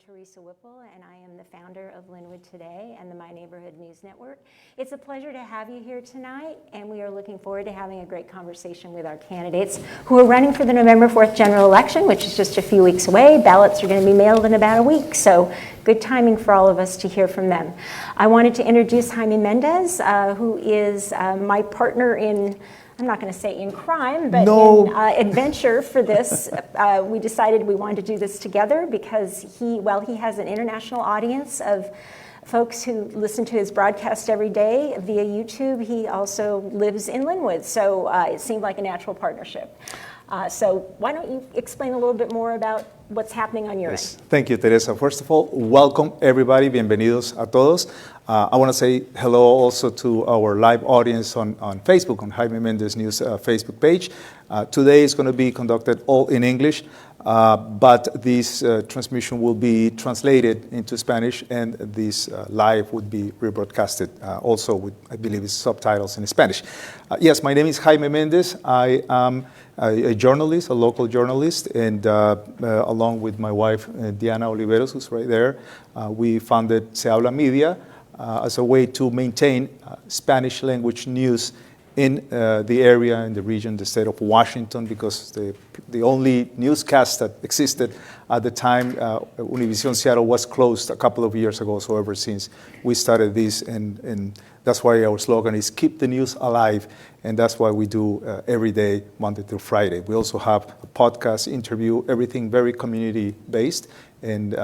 Teresa Whipple, and I am the founder of Lynnwood Today and the My Neighborhood News Network. It's a pleasure to have you here tonight, and we are looking forward to having a great conversation with our candidates who are running for the November 4th general election, which is just a few weeks away. Ballots are going to be mailed in about a week, so good timing for all of us to hear from them. I wanted to introduce Jaime Mendez, who is my partner in, I'm not going to say in crime, but in adventure for this. We decided we wanted to do this together because he has an international audience of folks who listen to his broadcast every day via YouTube. He also lives in Lynnwood, so it seemed like a natural partnership. So why don't you explain a little bit more about what's happening on your end? Thank you, Teresa. First of all, welcome everybody. Bienvenidos a todos. I want to say hello also to our live audience on Facebook, on Jaime Mendez News Facebook page. Today is going to be conducted all in English, but this transmission will be translated into Spanish, and this live would be rebroadcasted also with, I believe, it's subtitles in Spanish. Yes, my name is Jaime Mendez. I am a journalist, a local journalist, and along with my wife, Diana Oliveros, who's right there, we founded Se Habla Media as a way to maintain Spanish language news in the area, in the region, the state of Washington, because the only newscast that existed at the time, Univision Seattle, was closed a couple of years ago. So ever since we started this, and that's why our slogan is "Keep the News Alive," and that's why we do every day, Monday through Friday. We also have a podcast, interview, everything very community-based, and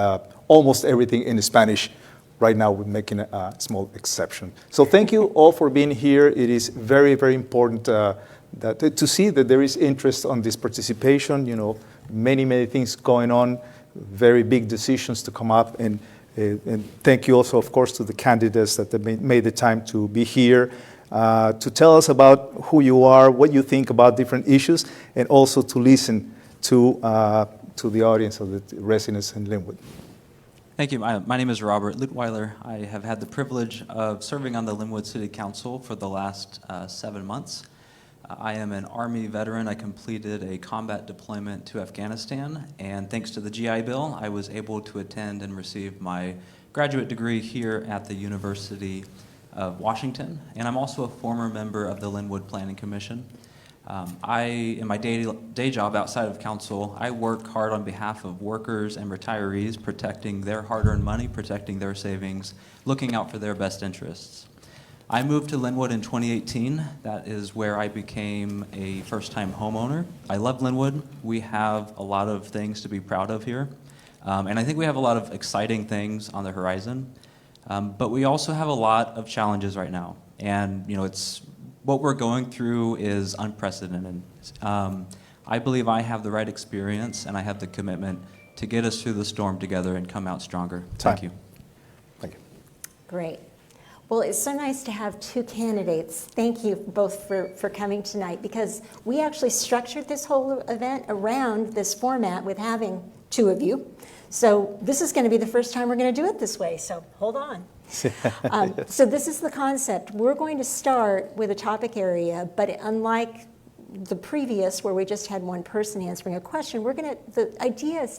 almost everything in Spanish. Right now, we're making a small exception. So thank you all for being here. It is very, very important to see that there is interest on this participation. You know, many things going on, very big decisions to come up. And thank you also, of course, to the candidates that made the time to be here, to tell us about who you are, what you think about different issues, and also to listen to the audience of the residents in Lynnwood. Thank you. My name is Robert Littweiler. I have had the privilege of serving on the Lynnwood City Council for the last 7 months. I am an Army veteran. I completed a combat deployment to Afghanistan, and thanks to the GI Bill, I was able to attend and receive my graduate degree here at the University of Washington, and I'm also a former member of the Lynnwood Planning Commission. In my day job outside of council, I work hard on behalf of workers and retirees, protecting their hard-earned money, protecting their savings, looking out for their best interests. I moved to Lynnwood in 2018. That is where I became a first-time homeowner. I love Lynnwood. We have a lot of things to be proud of here, and I think we have a lot of exciting things on the horizon. But we also have a lot of challenges right now, and what we're going through is unprecedented. I believe I have the right experience and I have the commitment to get us through the storm together and come out stronger. Thank you. Thank you. Great. Well, it's so nice to have two candidates. Thank you both for coming tonight, because we actually structured this whole event around this format with having two of you. So this is going to be the first time we're going to do it this way, so hold on. So this is the concept. We're going to start with a topic area, but unlike the previous where we just had one person answering a question, the idea is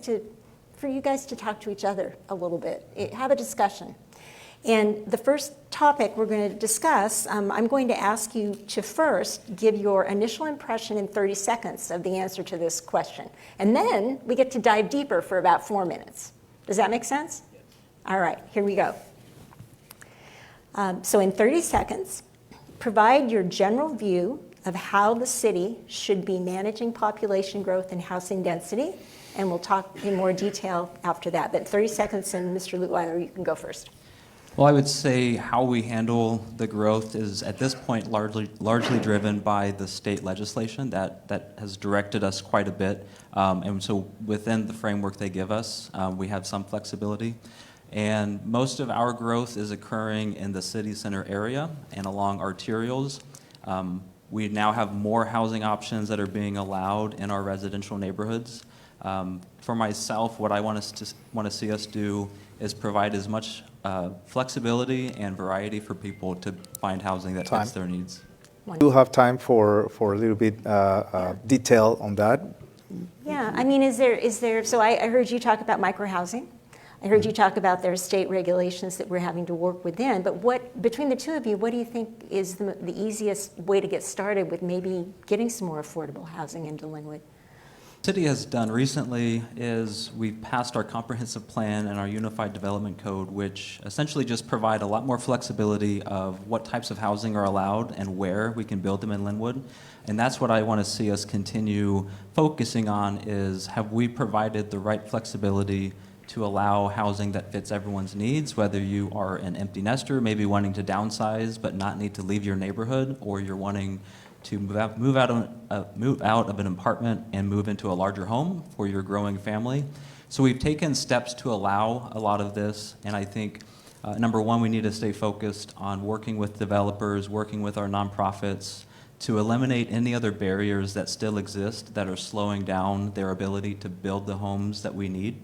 for you guys to talk to each other a little bit, have a discussion. And the first topic we're going to discuss, I'm going to ask you to first give your initial impression in 30 seconds of the answer to this question. And then we get to dive deeper for about 4 minutes. Does that make sense? Yes. All right, here we go. So in 30 seconds, provide your general view of how the city should be managing population growth and housing density, and we'll talk in more detail after that. But 30 seconds, and Mr. Littweiler, you can go first. Well, I would say how we handle the growth is at this point largely driven by the state legislation that has directed us quite a bit. And so within the framework they give us, we have some flexibility. And most of our growth is occurring in the city center area and along arterials. We now have more housing options that are being allowed in our residential neighborhoods. For myself, what I want to see us do is provide as much flexibility and variety for people to find housing that fits their needs. We do have time for a little bit detail on that. Yeah, I mean, is there? So I heard you talk about micro-housing. I heard you talk about there are state regulations that we're having to work within, but between the two of you, what do you think is the easiest way to get started with maybe getting some more affordable housing into Lynnwood? City has done recently is we've passed our comprehensive plan and our unified development code, which essentially just provide a lot more flexibility of what types of housing are allowed and where we can build them in Lynnwood. And that's what I want to see us continue focusing on is have we provided the right flexibility to allow housing that fits everyone's needs, whether you are an empty nester, maybe wanting to downsize but not need to leave your neighborhood, or you're wanting to move out of an apartment and move into a larger home for your growing family. So we've taken steps to allow a lot of this, and I think number one, we need to stay focused on working with developers, working with our nonprofits to eliminate any other barriers that still exist that are slowing down their ability to build the homes that we need.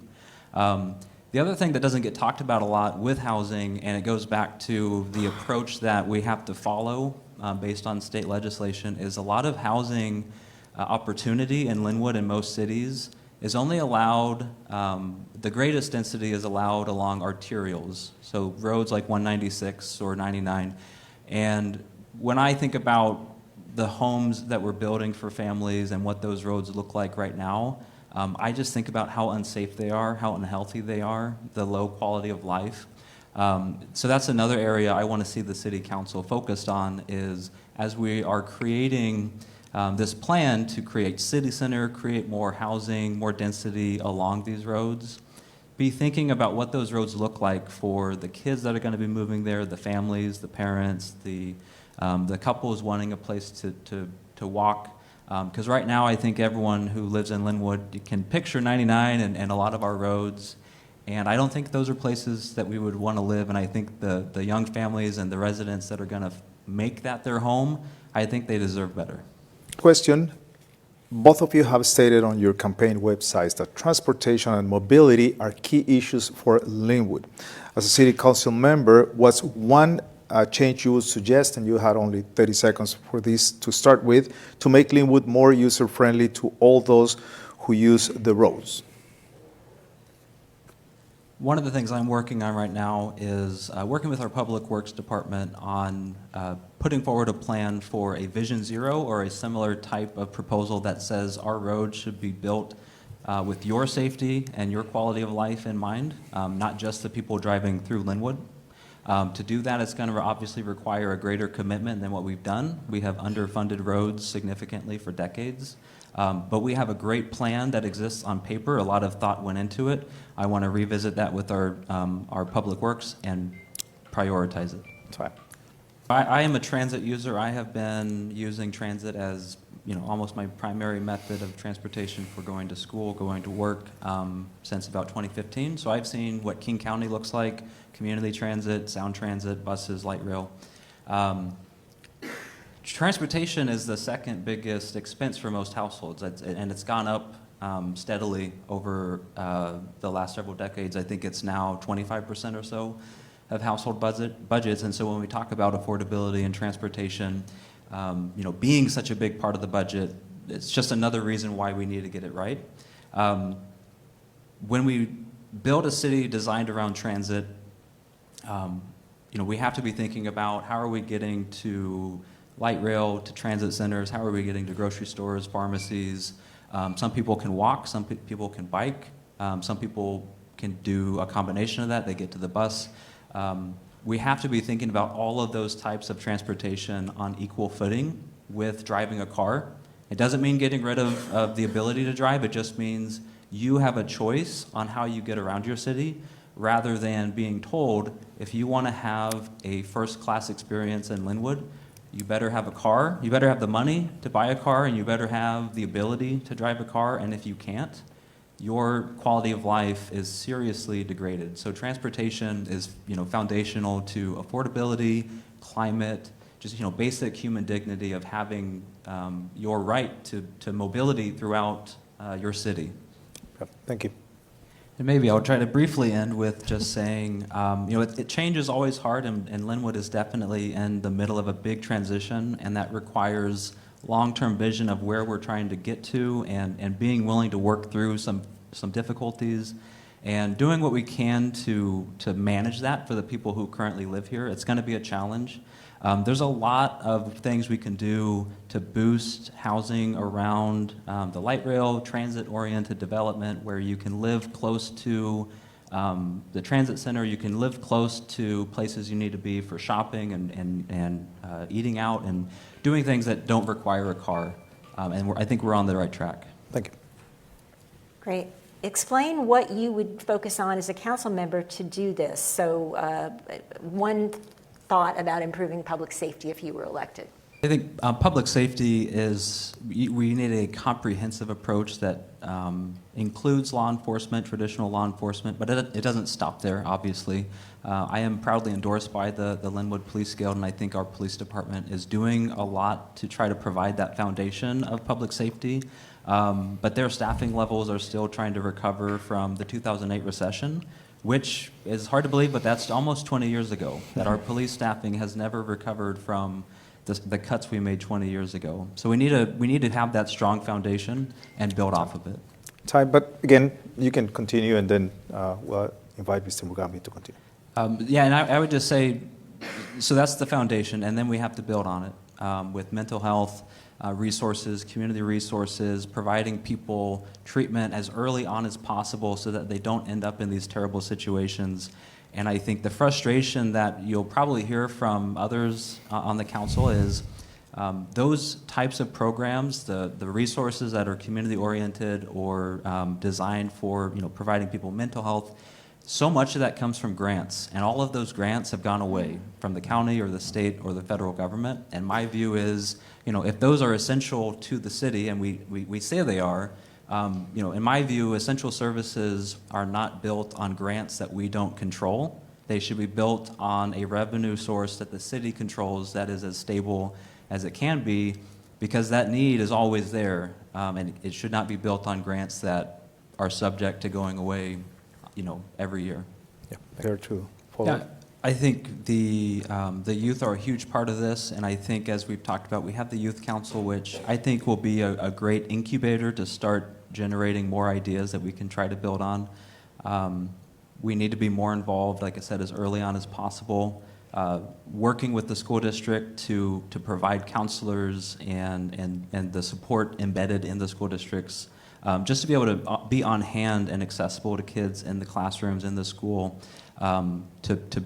The other thing that doesn't get talked about a lot with housing, and it goes back to the approach that we have to follow based on state legislation, is a lot of housing opportunity in Lynnwood and most cities is only allowed, the greatest density is allowed along arterials, so roads like 196 or 99. And when I think about the homes that we're building for families and what those roads look like right now, I just think about how unsafe they are, how unhealthy they are, the low quality of life. So that's another area I want to see the City Council focused on is as we are creating this plan to create city center, create more housing, more density along these roads, be thinking about what those roads look like for the kids that are going to be moving there, the families, the parents, the couples wanting a place to walk. Because right now I think everyone who lives in Lynnwood can picture 99 and a lot of our roads. And I don't think those are places that we would want to live. And I think the young families and the residents that are going to make that their home, I think they deserve better. Question. Both of you have stated on your campaign websites that transportation and mobility are key issues for Lynnwood. As a city council member, what's one change you would suggest, and you had only 30 seconds for this to start with, to make Lynnwood more user-friendly to all those who use the roads? One of the things I'm working on right now is working with our Public Works Department on putting forward a plan for a Vision Zero or a similar type of proposal that says our roads should be built with your safety and your quality of life in mind, not just the people driving through Lynnwood. To do that, it's going to obviously require a greater commitment than what we've done. We have underfunded roads significantly for decades. But we have a great plan that exists on paper. A lot of thought went into it. I want to revisit that with our Public Works and prioritize it. Sorry. I am a transit user. I have been using transit as almost my primary method of transportation for going to school, going to work since about 2015. So I've seen what King County looks like, community transit, sound transit, buses, light rail. Transportation is the second biggest expense for most households, and it's gone up steadily over the last several decades. I think it's now 25% or so of household budgets, and so when we talk about affordability and transportation, being such a big part of the budget, it's just another reason why we need to get it right. When we build a city designed around transit, we have to be thinking about how are we getting to light rail, to transit centers, how are we getting to grocery stores, pharmacies. Some people can walk, some people can bike, some people can do a combination of that, they get to the bus. We have to be thinking about all of those types of transportation on equal footing with driving a car. It doesn't mean getting rid of the ability to drive, it just means you have a choice on how you get around your city rather than being told if you want to have a first-class experience in Lynnwood, you better have a car, you better have the money to buy a car, and you better have the ability to drive a car, and if you can't, your quality of life is seriously degraded. So transportation is, foundational to affordability, climate, just, basic human dignity of having your right to mobility throughout your city. Thank you. And maybe I'll try to briefly end with just saying, change is always hard, and Lynnwood is definitely in the middle of a big transition, and that requires long-term vision of where we're trying to get to and being willing to work through some difficulties. and doing what we can to manage that for the people who currently live here. It's going to be a challenge. There's a lot of things we can do to boost housing around the light rail, transit-oriented development, where you can live close to the transit center, you can live close to places you need to be for shopping and eating out and doing things that don't require a car. And I think we're on the right track. Thank you. Great. Explain what you would focus on as a council member to do this. So one thought about improving public safety if you were elected. I think public safety is, we need a comprehensive approach that includes law enforcement, traditional law enforcement, but it doesn't stop there, obviously. I am proudly endorsed by the Lynnwood Police Guild, and I think our police department is doing a lot to try to provide that foundation of public safety. But their staffing levels are still trying to recover from the 2008 recession, which is hard to believe, but that's almost 20 years ago, that our police staffing has never recovered from the cuts we made 20 years ago. So we need to have that strong foundation and build off of it. Time, but again, you can continue, and then we'll invite Mr. Mugami to continue. Yeah, and I would just say, so that's the foundation, and then we have to build on it with mental health resources, community resources, providing people treatment as early on as possible so that they don't end up in these terrible situations. And I think the frustration that you'll probably hear from others on the council is those types of programs, the resources that are community-oriented or designed for providing people mental health, so much of that comes from grants. And all of those grants have gone away from the county or the state or the federal government. And my view is, if those are essential to the city, and we say they are, in my view, essential services are not built on grants that we don't control. They should be built on a revenue source that the city controls that is as stable as it can be, because that need is always there, and it should not be built on grants that are subject to going away, every year. Yeah, there to follow. Yeah, I think the youth are a huge part of this, and I think, as we've talked about, we have the Youth Council, which I think will be a great incubator to start generating more ideas that we can try to build on. We need to be more involved, like I said, as early on as possible, working with the school district to provide counselors and the support embedded in the school districts, just to be able to be on hand and accessible to kids in the classrooms in the school, to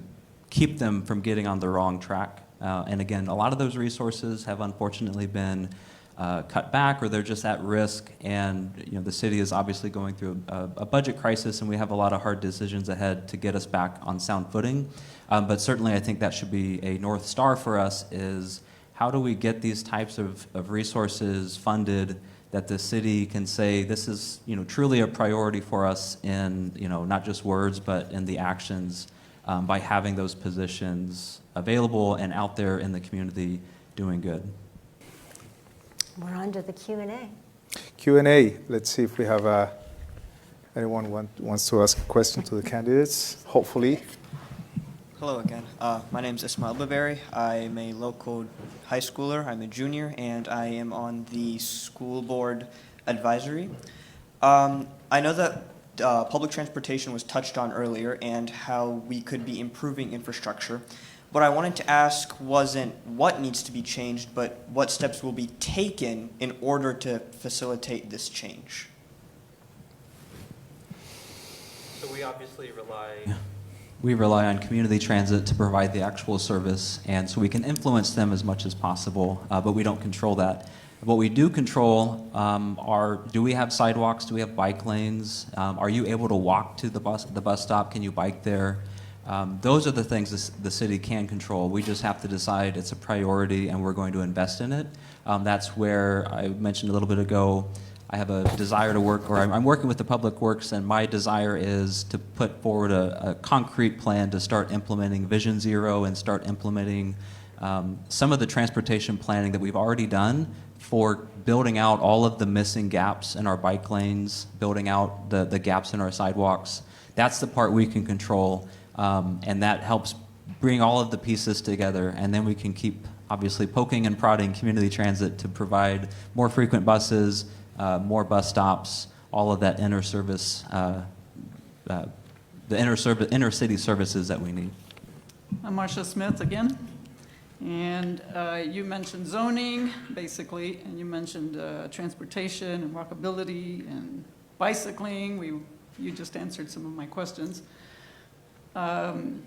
keep them from getting on the wrong track. And again, a lot of those resources have unfortunately been cut back, or they're just at risk. And the city is obviously going through a budget crisis, and we have a lot of hard decisions ahead to get us back on sound footing. But certainly, I think that should be a North Star for us: is how do we get these types of resources funded that the city can say this is truly a priority for us in not just words but in the actions, by having those positions available and out there in the community doing good. We're on to the Q&A. Q&A. Let's see if we have anyone wants to ask a question to the candidates, hopefully. Hello again. My name is Ismail Baveri. I'm a local high schooler. I'm a junior, and I am on the school board advisory. I know that public transportation was touched on earlier and how we could be improving infrastructure. What I wanted to ask wasn't what needs to be changed, but what steps will be taken in order to facilitate this change. So we obviously rely on community transit to provide the actual service, and so we can influence them as much as possible, but we don't control that. What we do control are, do we have sidewalks? Do we have bike lanes? Are you able to walk to the bus stop? Can you bike there? Those are the things the city can control. We just have to decide it's a priority and we're going to invest in it. That's where I mentioned a little bit ago, I have a desire to work, or I'm working with the Public Works, and my desire is to put forward a concrete plan to start implementing Vision Zero and start implementing some of the transportation planning that we've already done for building out all of the missing gaps in our bike lanes, building out the gaps in our sidewalks. That's the part we can control, and that helps bring all of the pieces together, and then we can keep obviously poking and prodding community transit to provide more frequent buses, more bus stops, all of that inter-service the inner city services that we need. I'm Marcia Smith again. And you mentioned zoning, basically, and you mentioned transportation and walkability and bicycling. You just answered some of my questions. And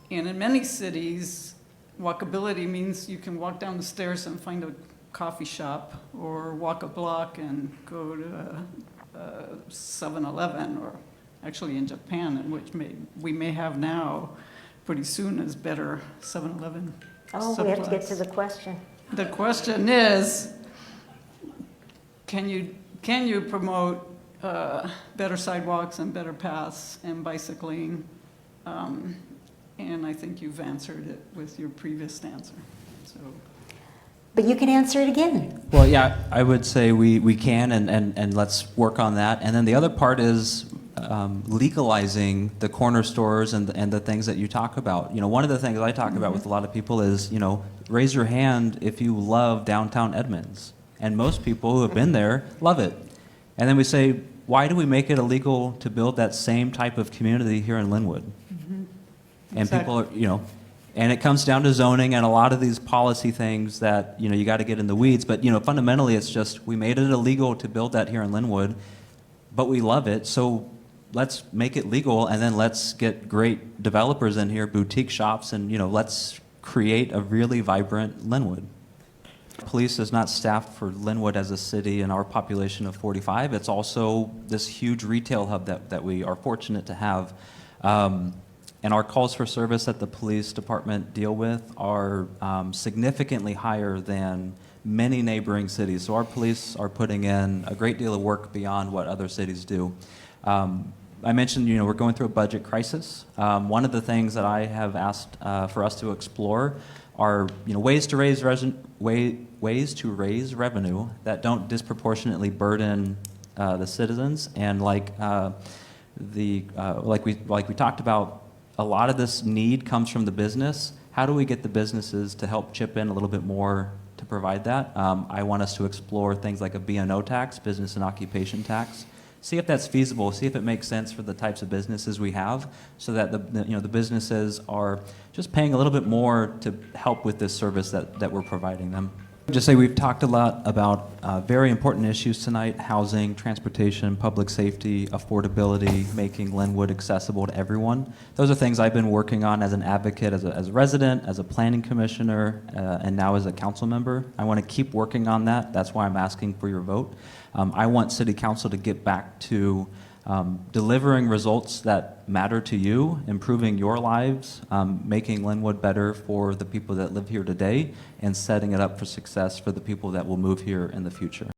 in many cities, walkability means you can walk down the stairs and find a coffee shop, or walk a block and go to 7-Eleven, or actually in Japan, in which we may have now pretty soon as better 7-Eleven. Oh, we have to get to the question. The question is, can you promote better sidewalks and better paths and bicycling? And I think you've answered it with your previous answer. So. But you can answer it again. Well, yeah, I would say we can, and let's work on that. And then the other part is legalizing the corner stores and the things that you talk about. You know, one of the things I talk about with a lot of people is, you know, raise your hand if you love downtown Edmonds. And most people who have been there love it. And then we say, why do we make it illegal to build that same type of community here in Lynnwood? And people are, you know, and it comes down to zoning and a lot of these policy things that, you know, you got to get in the weeds. But, you know, fundamentally, it's just we made it illegal to build that here in Lynnwood, but we love it. So let's make it legal, and then let's get great developers in here, boutique shops, and, you know, let's create a really vibrant Lynnwood. Police is not staffed for Lynnwood as a city and our population of 45. It's also this huge retail hub that we are fortunate to have. And our calls for service that the police department deal with are significantly higher than many neighboring cities. So our police are putting in a great deal of work beyond what other cities do. I mentioned, you know, we're going through a budget crisis. One of the things that I have asked for us to explore are, you know, ways to raise revenue that don't disproportionately burden the citizens. And like we talked about, a lot of this need comes from the business. How do we get the businesses to help chip in a little bit more to provide that? I want us to explore things like a B&O tax, business and occupation tax. See if that's feasible. See if it makes sense for the types of businesses we have, so that the businesses are just paying a little bit more to help with this service that we're providing them. Just say we've talked a lot about very important issues tonight: housing, transportation, public safety, affordability, making Lynnwood accessible to everyone. Those are things I've been working on as an advocate, as a resident, as a planning commissioner, and now as a council member. I want to keep working on that. That's why I'm asking for your vote. I want City Council to get back to delivering results that matter to you, improving your lives, making Lynnwood better for the people that live here today, and setting it up for success for the people that will move here in the future.